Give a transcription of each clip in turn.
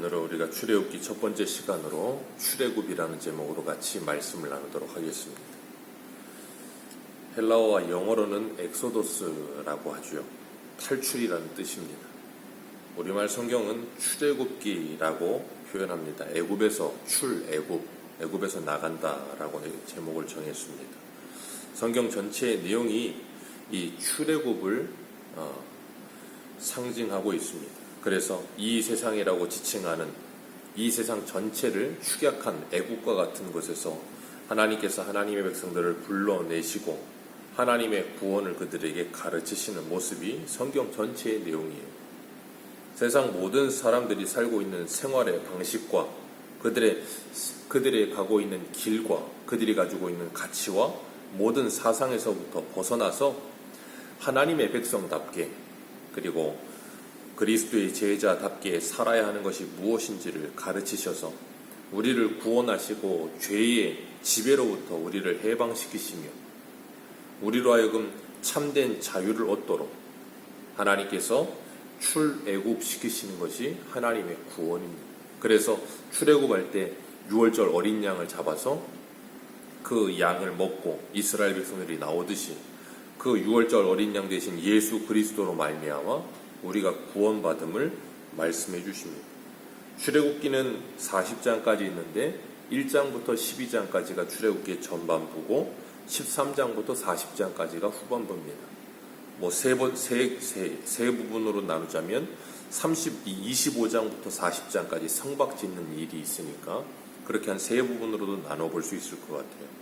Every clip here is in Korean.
오늘은 우리가 출애굽기 첫 번째 시간으로 출애굽이라는 제목으로 같이 말씀을 나누도록 하겠습니다. 헬라어와 영어로는 엑소도스라고 하죠. 탈출이라는 뜻입니다. 우리말 성경은 출애굽기라고 표현합니다. 애굽에서 애굽에서 나간다라고 제목을 정했습니다. 성경 전체의 내용이 이 출애굽을 상징하고 있습니다. 그래서 이 세상이라고 지칭하는 이 세상 전체를 축약한 애국과 같은 곳에서 하나님께서 하나님의 백성들을 불러내시고 하나님의 구원을 그들에게 가르치시는 모습이 성경 전체의 내용이에요. 세상 모든 사람들이 살고 있는 생활의 방식과 그들의 가고 있는 길과 그들이 가지고 있는 가치와 모든 사상에서부터 벗어나서 하나님의 백성답게 그리고 그리스도의 제자답게 살아야 하는 것이 무엇인지를 가르치셔서 우리를 구원하시고 죄의 지배로부터 우리를 해방시키시며 우리로 하여금 참된 자유를 얻도록 하나님께서 출애굽시키시는 것이 하나님의 구원입니다. 그래서 출애굽할 때 6월절 어린 양을 잡아서 그 양을 먹고 이스라엘 백성들이 나오듯이 그 6월절 어린 양 대신 예수 그리스도로 말미암아 우리가 구원받음을 말씀해 주십니다. 출애굽기는 40장까지 있는데 1장부터 12장까지가 출애굽기의 전반부고 13장부터 40장까지가 후반부입니다. 세 부분으로 나누자면 25장부터 40장까지 성박 짓는 일이 있으니까 그렇게 한 세 부분으로도 나눠볼 수 있을 것 같아요.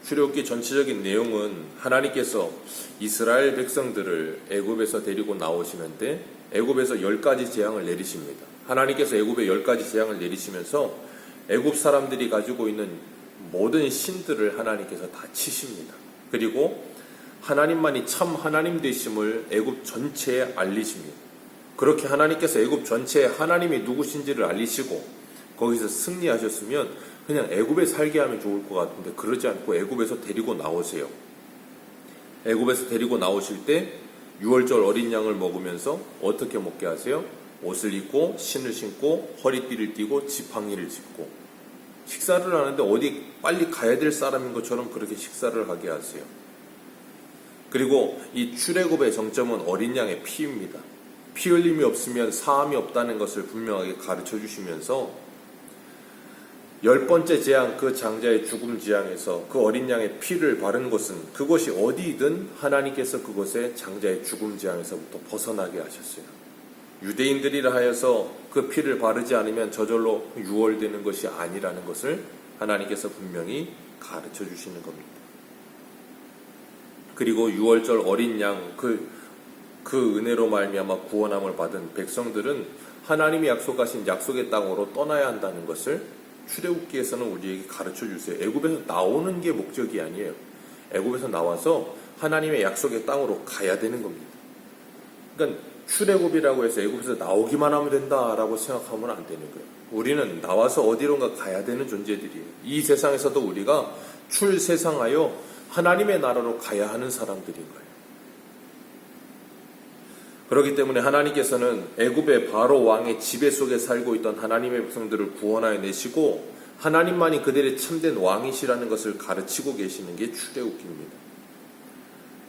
출애굽기 전체적인 내용은 하나님께서 이스라엘 백성들을 애굽에서 데리고 나오시는데 애굽에서 10가지 재앙을 내리십니다. 하나님께서 애굽에 10가지 재앙을 내리시면서 애굽 사람들이 가지고 있는 모든 신들을 하나님께서 다 치십니다. 그리고 하나님만이 참 하나님 되심을 애굽 전체에 알리십니다. 그렇게 하나님께서 애굽 전체에 하나님이 누구신지를 알리시고 거기서 승리하셨으면 그냥 애굽에 살게 하면 좋을 것 같은데 그러지 않고 애굽에서 데리고 나오세요. 애굽에서 데리고 나오실 때 6월절 어린 양을 먹으면서 어떻게 먹게 하세요? 옷을 입고 신을 신고 허리띠를 띠고 지팡이를 짚고 식사를 하는데 어디 빨리 가야 될 사람인 것처럼 그렇게 식사를 하게 하세요. 그리고 이 출애굽의 정점은 어린 양의 피입니다. 피 흘림이 없으면 사함이 없다는 것을 분명하게 가르쳐 주시면서 10번째 재앙 그 장자의 죽음 재앙에서 그 어린 양의 피를 바른 곳은 그것이 어디든 하나님께서 그곳에 장자의 죽음 재앙에서부터 벗어나게 하셨어요. 유대인들이라 하여서 그 피를 바르지 않으면 저절로 유월되는 것이 아니라는 것을 하나님께서 분명히 가르쳐 주시는 겁니다. 그리고 6월절 어린 양 그 은혜로 말미암아 구원함을 받은 백성들은 하나님이 약속하신 약속의 땅으로 떠나야 한다는 것을 출애굽기에서는 우리에게 가르쳐 주세요. 애굽에서 나오는 게 목적이 아니에요. 애굽에서 나와서 하나님의 약속의 땅으로 가야 되는 겁니다. 그러니까 출애굽이라고 해서 애굽에서 나오기만 하면 된다라고 생각하면 안 되는 거예요. 우리는 나와서 어디론가 가야 되는 존재들이에요. 이 세상에서도 우리가 출세상하여 하나님의 나라로 가야 하는 사람들인 거예요. 그렇기 때문에 하나님께서는 애굽의 바로 왕의 지배 속에 살고 있던 하나님의 백성들을 구원하여 내시고 하나님만이 그들의 참된 왕이시라는 것을 가르치고 계시는 게 출애굽기입니다.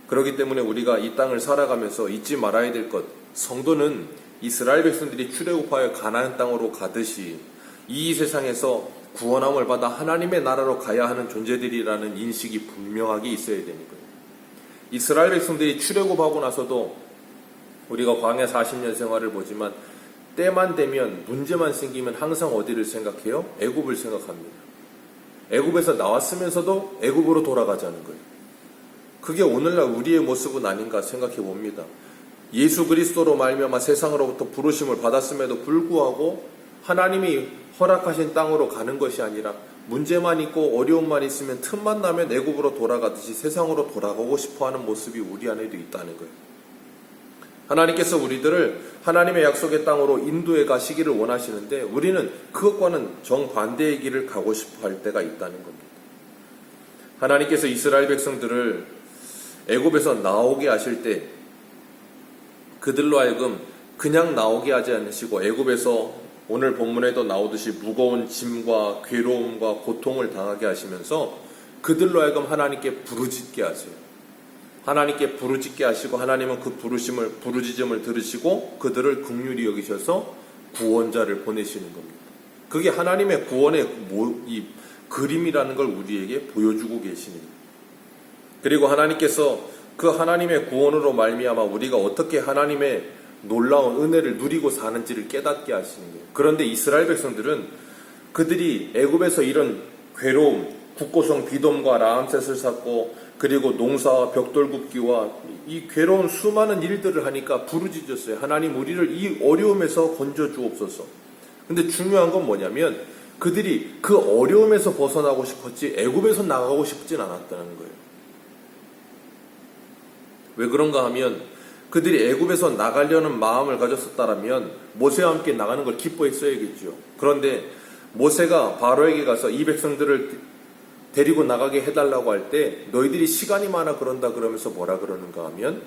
그렇기 때문에 우리가 이 땅을 살아가면서 잊지 말아야 될 것, 성도는 이스라엘 백성들이 출애굽하여 가나안 땅으로 가듯이 이 세상에서 구원함을 받아 하나님의 나라로 가야 하는 존재들이라는 인식이 분명하게 있어야 되는 거예요. 이스라엘 백성들이 출애굽하고 나서도 우리가 광야 40년 생활을 보지만 때만 되면 문제만 생기면 항상 어디를 생각해요? 애굽을 생각합니다. 애굽에서 나왔으면서도 애굽으로 돌아가자는 거예요. 그게 오늘날 우리의 모습은 아닌가 생각해 봅니다. 예수 그리스도로 말미암아 세상으로부터 부르심을 받았음에도 불구하고 하나님이 허락하신 땅으로 가는 것이 아니라 문제만 있고 어려움만 있으면 틈만 나면 애굽으로 돌아가듯이 세상으로 돌아가고 싶어하는 모습이 우리 안에도 있다는 거예요. 하나님께서 우리들을 하나님의 약속의 땅으로 인도해 가시기를 원하시는데 우리는 그것과는 정반대의 길을 가고 싶어 할 때가 있다는 겁니다. 하나님께서 이스라엘 백성들을 애굽에서 나오게 하실 때 그들로 하여금 그냥 나오게 하지 않으시고 애굽에서 오늘 본문에도 나오듯이 무거운 짐과 괴로움과 고통을 당하게 하시면서 그들로 하여금 하나님께 부르짖게 하세요. 하나님께 부르짖게 하시고 하나님은 그 부르짖음을 들으시고 그들을 긍휼히 여기셔서 구원자를 보내시는 겁니다. 그게 하나님의 구원의 이 그림이라는 걸 우리에게 보여주고 계십니다. 그리고 하나님께서 그 하나님의 구원으로 말미암아 우리가 어떻게 하나님의 놀라운 은혜를 누리고 사는지를 깨닫게 하시는 거예요. 그런데 이스라엘 백성들은 그들이 애굽에서 이런 괴로움, 국고성 비돔과 라암셋을 쌓고 그리고 농사와 벽돌 굽기와 이 괴로운 수많은 일들을 하니까 부르짖었어요. 하나님 우리를 이 어려움에서 건져 주옵소서. 근데 중요한 건 뭐냐면 그들이 그 어려움에서 벗어나고 싶었지 애굽에서 나가고 싶진 않았다는 거예요. 왜 그런가 하면 그들이 애굽에서 나가려는 마음을 가졌었다면 모세와 함께 나가는 걸 기뻐했어야겠죠. 그런데 모세가 바로에게 가서 이 백성들을 데리고 나가게 해달라고 할 때 너희들이 시간이 많아 그런다 그러면서 뭐라 그러는가 하면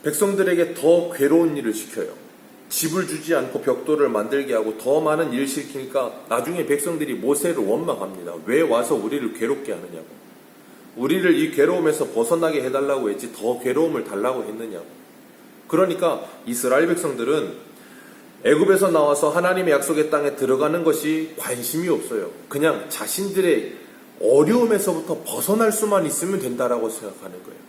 백성들에게 더 괴로운 일을 시켜요. 집을 주지 않고 벽돌을 만들게 하고 더 많은 일을 시키니까 나중에 백성들이 모세를 원망합니다. 왜 와서 우리를 괴롭게 하느냐고. 우리를 이 괴로움에서 벗어나게 해달라고 했지 더 괴로움을 달라고 했느냐고. 그러니까 이스라엘 백성들은 애굽에서 나와서 하나님의 약속의 땅에 들어가는 것이 관심이 없어요. 그냥 자신들의 어려움에서부터 벗어날 수만 있으면 된다라고 생각하는 거예요.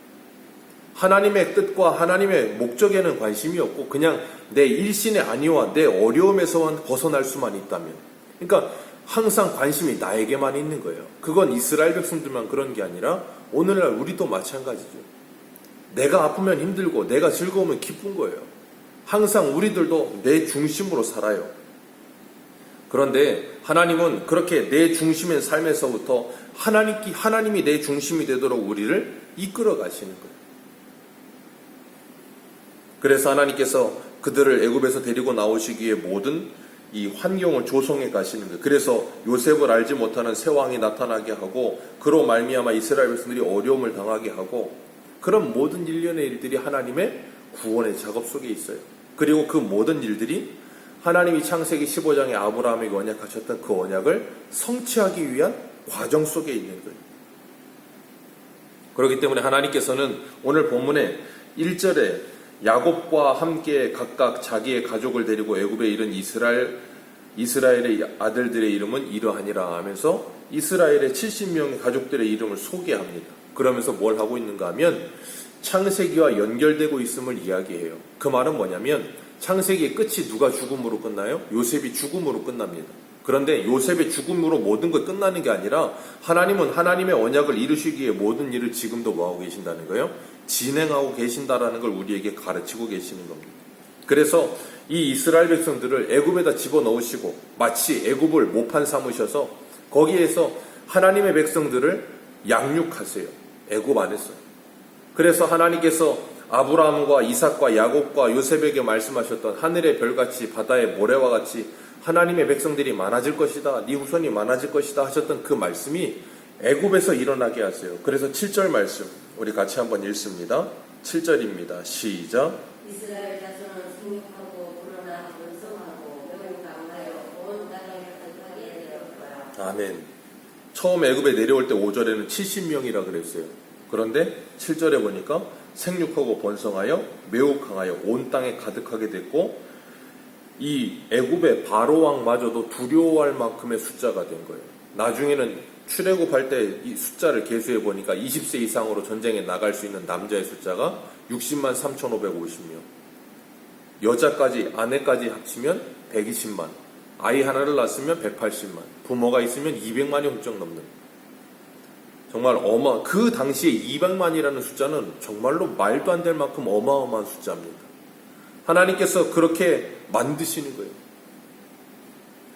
하나님의 뜻과 하나님의 목적에는 관심이 없고 그냥 내 일신의 안위와 내 어려움에서만 벗어날 수만 있다면, 그러니까 항상 관심이 나에게만 있는 거예요. 그건 이스라엘 백성들만 그런 게 아니라 오늘날 우리도 마찬가지죠. 내가 아프면 힘들고 내가 즐거우면 기쁜 거예요. 항상 우리들도 내 중심으로 살아요. 그런데 하나님은 그렇게 내 중심의 삶에서부터 하나님이 내 중심이 되도록 우리를 이끌어 가시는 거예요. 그래서 하나님께서 그들을 애굽에서 데리고 나오시기에 모든 이 환경을 조성해 가시는 거예요. 그래서 요셉을 알지 못하는 새 왕이 나타나게 하고 그로 말미암아 이스라엘 백성들이 어려움을 당하게 하고 그런 모든 일련의 일들이 하나님의 구원의 작업 속에 있어요. 그리고 그 모든 일들이 하나님이 창세기 15장에 아브라함에게 언약하셨던 그 언약을 성취하기 위한 과정 속에 있는 거예요. 그렇기 때문에 하나님께서는 오늘 본문에 1절에 야곱과 함께 각각 자기의 가족을 데리고 애굽에 이른 이스라엘의 아들들의 이름은 이러하니라 하면서 이스라엘의 70명의 가족들의 이름을 소개합니다. 그러면서 뭘 하고 있는가 하면 창세기와 연결되고 있음을 이야기해요. 그 말은 뭐냐면 창세기의 끝이 누가 죽음으로 끝나요? 요셉이 죽음으로 끝납니다. 그런데 요셉의 죽음으로 모든 것 끝나는 게 아니라 하나님은 하나님의 언약을 이루시기에 모든 일을 지금도 뭐하고 계신다는 거예요? 진행하고 계신다라는 걸 우리에게 가르치고 계시는 겁니다. 그래서 이 이스라엘 백성들을 애굽에다 집어넣으시고 마치 애굽을 모판 삼으셔서 거기에서 하나님의 백성들을 양육하세요. 애굽 안에서. 그래서 하나님께서 아브라함과 이삭과 야곱과 요셉에게 말씀하셨던 하늘의 별같이 바다의 모래와 같이 하나님의 백성들이 많아질 것이다. 네 후손이 많아질 것이다 하셨던 그 말씀이 애굽에서 일어나게 하세요. 그래서 7절 말씀 우리 같이 한번 읽습니다. 7절입니다. 시작. 이스라엘 자손은 생육하고 불어나 번성하고 명을 강하여 온 땅을 가득하게 될 거야. 아멘. 처음 애굽에 내려올 때 5절에는 70명이라 그랬어요. 그런데 7절에 보니까 생육하고 번성하여 매우 강하여 온 땅에 가득하게 됐고 이 애굽의 바로 왕마저도 두려워할 만큼의 숫자가 된 거예요. 나중에는 출애굽할 때 이 숫자를 계수해 보니까 20세 이상으로 전쟁에 나갈 수 있는 남자의 숫자가 60만 3,550명. 여자까지 아내까지 합치면 120만. 아이 하나를 낳았으면 180만. 부모가 있으면 200만이 훌쩍 넘는. 정말 그 당시에 200만이라는 숫자는 정말로 말도 안 될 만큼 어마어마한 숫자입니다. 하나님께서 그렇게 만드시는 거예요.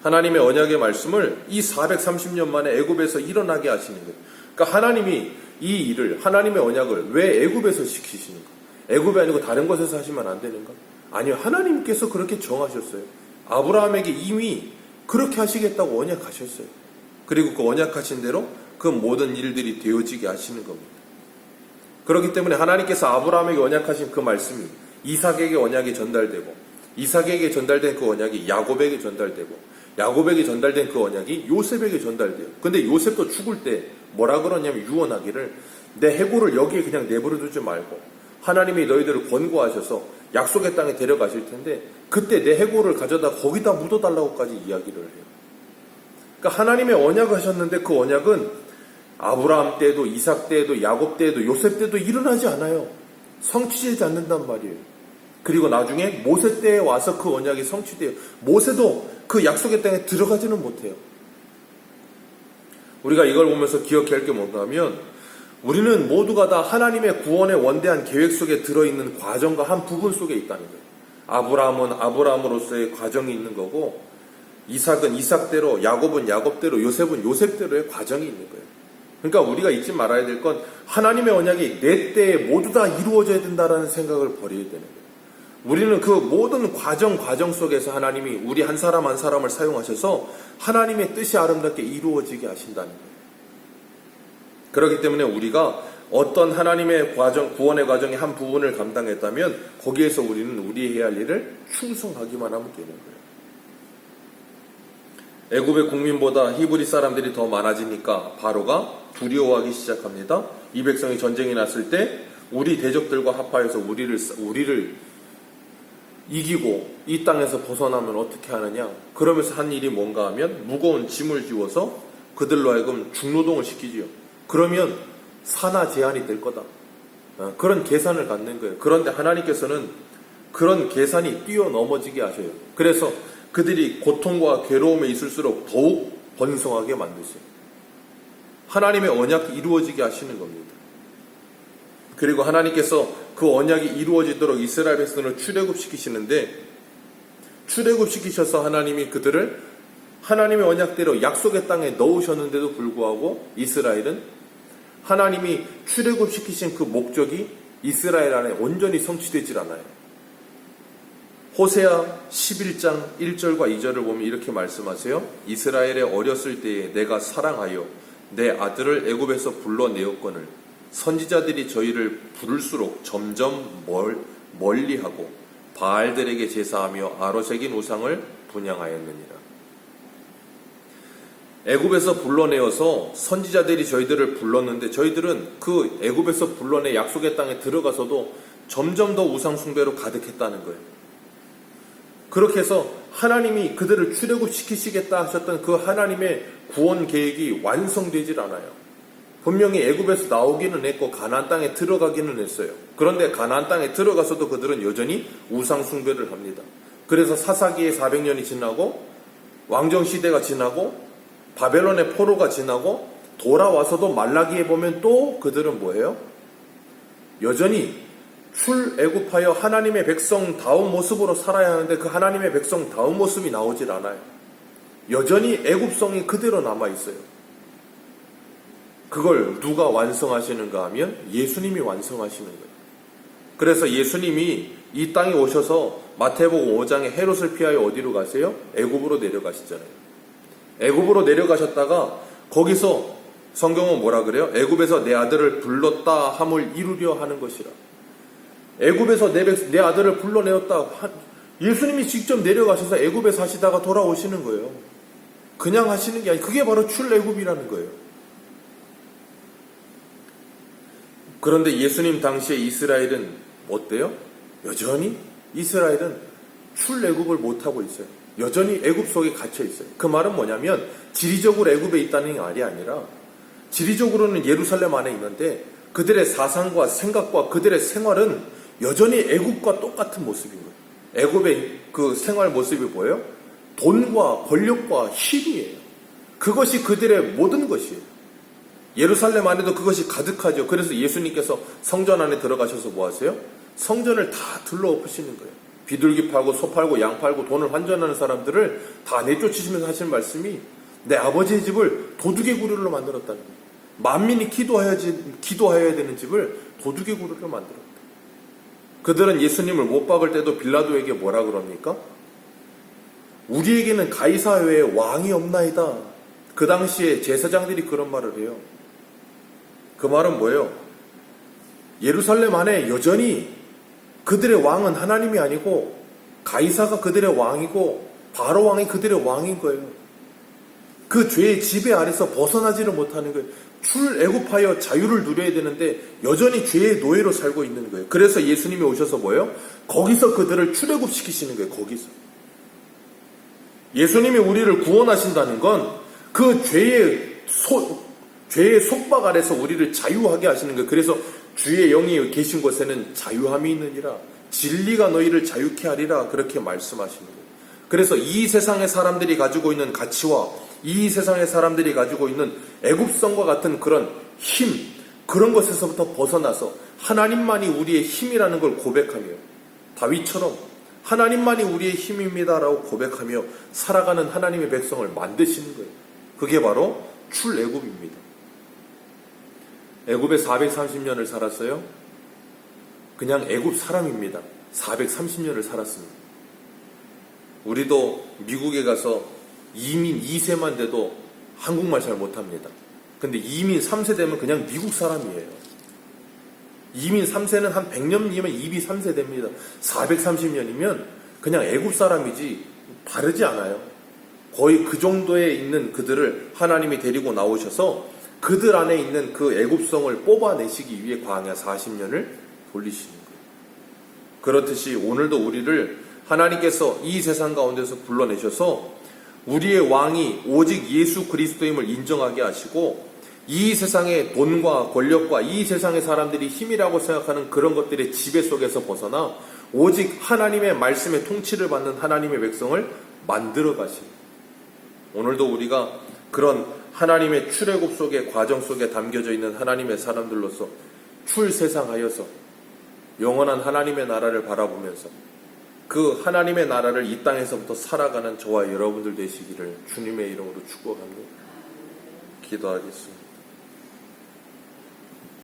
하나님의 언약의 말씀을 이 430년 만에 애굽에서 일어나게 하시는 거예요. 그러니까 하나님이 이 일을 하나님의 언약을 왜 애굽에서 시키시는가? 애굽이 아니고 다른 곳에서 하시면 안 되는가? 아니요. 하나님께서 그렇게 정하셨어요. 아브라함에게 이미 그렇게 하시겠다고 언약하셨어요. 그리고 그 언약하신 대로 그 모든 일들이 되어지게 하시는 겁니다. 그렇기 때문에 하나님께서 아브라함에게 언약하신 그 말씀이 이삭에게 언약이 전달되고 이삭에게 전달된 그 언약이 야곱에게 전달되고, 야곱에게 전달된 그 언약이 요셉에게 전달돼요. 근데 요셉도 죽을 때 뭐라 그러냐면 유언하기를, 내 해골을 여기에 그냥 내버려 두지 말고 하나님이 너희들을 권고하셔서 약속의 땅에 데려가실 텐데 그때 내 해골을 가져다 거기다 묻어달라고까지 이야기를 해요. 그러니까 하나님의 언약을 하셨는데 그 언약은 아브라함 때도 이삭 때도 야곱 때도 요셉 때도 일어나지 않아요. 성취되지 않는단 말이에요. 그리고 나중에 모세 때에 와서 그 언약이 성취돼요. 모세도 그 약속의 땅에 들어가지는 못해요. 우리가 이걸 보면서 기억해야 할 게 뭔가 하면, 우리는 모두가 다 하나님의 구원의 원대한 계획 속에 들어있는 과정과 한 부분 속에 있다는 거예요. 아브라함은 아브라함으로서의 과정이 있는 거고, 이삭은 이삭대로, 야곱은 야곱대로, 요셉은 요셉대로의 과정이 있는 거예요. 그러니까 우리가 잊지 말아야 될 건 하나님의 언약이 내 때에 모두 다 이루어져야 된다는 생각을 버려야 되는 거예요. 우리는 그 모든 과정 속에서 하나님이 우리 한 사람 한 사람을 사용하셔서 하나님의 뜻이 아름답게 이루어지게 하신다는 거예요. 그렇기 때문에 우리가 어떤 하나님의 과정, 구원의 과정의 한 부분을 감당했다면 거기에서 우리는 우리 해야 할 일을 충성하기만 하면 되는 거예요. 애굽의 국민보다 히브리 사람들이 더 많아지니까 바로가 두려워하기 시작합니다. 이 백성이 전쟁이 났을 때 우리 대적들과 합하여서 우리를 이기고 이 땅에서 벗어나면 어떻게 하느냐, 그러면서 한 일이 뭔가 하면 무거운 짐을 지워서 그들로 하여금 중노동을 시키지요. 그러면 산하 제한이 될 거다. 그런 계산을 갖는 거예요. 그런데 하나님께서는 그런 계산이 뛰어넘어지게 하셔요. 그래서 그들이 고통과 괴로움에 있을수록 더욱 번성하게 만드세요. 하나님의 언약이 이루어지게 하시는 겁니다. 그리고 하나님께서 그 언약이 이루어지도록 이스라엘 백성을 출애굽시키시는데, 출애굽시키셔서 하나님이 그들을 하나님의 언약대로 약속의 땅에 넣으셨는데도 불구하고 이스라엘은 하나님이 출애굽시키신 그 목적이 이스라엘 안에 온전히 성취되질 않아요. 호세아 11장 1절과 2절을 보면 이렇게 말씀하세요. 이스라엘의 어렸을 때에 내가 사랑하여 내 아들을 애굽에서 불러내었거늘 선지자들이 저희를 부를수록 점점 멀리하고 바알들에게 제사하며 아로새긴 우상을 분향하였느니라. 애굽에서 불러내어서 선지자들이 저희들을 불렀는데 저희들은 그 애굽에서 불러내 약속의 땅에 들어가서도 점점 더 우상 숭배로 가득했다는 거예요. 그렇게 해서 하나님이 그들을 출애굽시키시겠다 하셨던 그 하나님의 구원 계획이 완성되질 않아요. 분명히 애굽에서 나오기는 했고 가나안 땅에 들어가기는 했어요. 그런데 가나안 땅에 들어가서도 그들은 여전히 우상 숭배를 합니다. 그래서 사사기의 400년이 지나고 왕정 시대가 지나고 바벨론의 포로가 지나고 돌아와서도 말라기에 보면 또 그들은 뭐예요? 여전히 출애굽하여 하나님의 백성다운 모습으로 살아야 하는데 그 하나님의 백성다운 모습이 나오질 않아요. 여전히 애굽성이 그대로 남아있어요. 그걸 누가 완성하시는가 하면 예수님이 완성하시는 거예요. 그래서 예수님이 이 땅에 오셔서 마태복음 5장에 헤롯을 피하여 어디로 가세요? 애굽으로 내려가시잖아요. 애굽으로 내려가셨다가 거기서 성경은 뭐라 그래요? 애굽에서 내 아들을 불렀다 함을 이루려 하는 것이라. 애굽에서 내 아들을 불러내었다. 예수님이 직접 내려가셔서 애굽에 사시다가 돌아오시는 거예요. 그냥 하시는 게 아니고 그게 바로 출애굽이라는 거예요. 그런데 예수님 당시에 이스라엘은 어때요? 여전히 이스라엘은 출애굽을 못하고 있어요. 여전히 애굽 속에 갇혀 있어요. 그 말은 뭐냐면 지리적으로 애굽에 있다는 말이 아니라 지리적으로는 예루살렘 안에 있는데 그들의 사상과 생각과 그들의 생활은 여전히 애굽과 똑같은 모습인 거예요. 애굽의 그 생활 모습이 뭐예요? 돈과 권력과 힘이에요. 그것이 그들의 모든 것이에요. 예루살렘 안에도 그것이 가득하죠. 그래서 예수님께서 성전 안에 들어가셔서 뭐 하세요? 성전을 다 둘러엎으시는 거예요. 비둘기 팔고 소 팔고 양 팔고 돈을 환전하는 사람들을 다 내쫓으시면서 하시는 말씀이 내 아버지의 집을 도둑의 구류로 만들었다는 거예요. 만민이 기도해야 되는 집을 도둑의 구류로 만들었다. 그들은 예수님을 못 박을 때도 빌라도에게 뭐라 그럽니까? 우리에게는 가이사 외에 왕이 없나이다. 그 당시에 제사장들이 그런 말을 해요. 그 말은 뭐예요? 예루살렘 안에 여전히 그들의 왕은 하나님이 아니고 가이사가 그들의 왕이고 바로 왕이 그들의 왕인 거예요. 그 죄의 지배 아래서 벗어나지를 못하는 거예요. 출애굽하여 자유를 누려야 되는데 여전히 죄의 노예로 살고 있는 거예요. 그래서 예수님이 오셔서 뭐예요? 거기서 그들을 출애굽시키시는 거예요. 거기서. 예수님이 우리를 구원하신다는 건 그 죄의 속박 아래서 우리를 자유하게 하시는 거예요. 그래서 주의 영이 계신 곳에는 자유함이 있느니라. 진리가 너희를 자유케 하리라. 그렇게 말씀하시는 거예요. 그래서 이 세상의 사람들이 가지고 있는 가치와 이 세상의 사람들이 가지고 있는 애굽성과 같은 그런 힘, 그런 것에서부터 벗어나서 하나님만이 우리의 힘이라는 걸 고백하며 다윗처럼 하나님만이 우리의 힘입니다라고 고백하며 살아가는 하나님의 백성을 만드시는 거예요. 그게 바로 출애굽입니다. 애굽에 430년을 살았어요. 그냥 애굽 사람입니다. 430년을 살았습니다. 우리도 미국에 가서 이민 2세만 돼도 한국말 잘 못합니다. 근데 이민 3세 되면 그냥 미국 사람이에요. 이민 3세는 한 100년이면 이민 3세 됩니다. 430년이면 그냥 애굽 사람이지 다르지 않아요. 거의 그 정도에 있는 그들을 하나님이 데리고 나오셔서 그들 안에 있는 그 애굽성을 뽑아내시기 위해 광야 40년을 돌리시는 거예요. 그렇듯이 오늘도 우리를 하나님께서 이 세상 가운데서 불러내셔서 우리의 왕이 오직 예수 그리스도임을 인정하게 하시고 이 세상의 돈과 권력과 이 세상의 사람들이 힘이라고 생각하는 그런 것들의 지배 속에서 벗어나 오직 하나님의 말씀의 통치를 받는 하나님의 백성을 만들어 가십니다. 오늘도 우리가 그런 하나님의 출애굽 속의 과정 속에 담겨져 있는 하나님의 사람들로서 출세상하여서 영원한 하나님의 나라를 바라보면서 그 하나님의 나라를 이 땅에서부터 살아가는 저와 여러분들 되시기를 주님의 이름으로 축복합니다. 기도하겠습니다.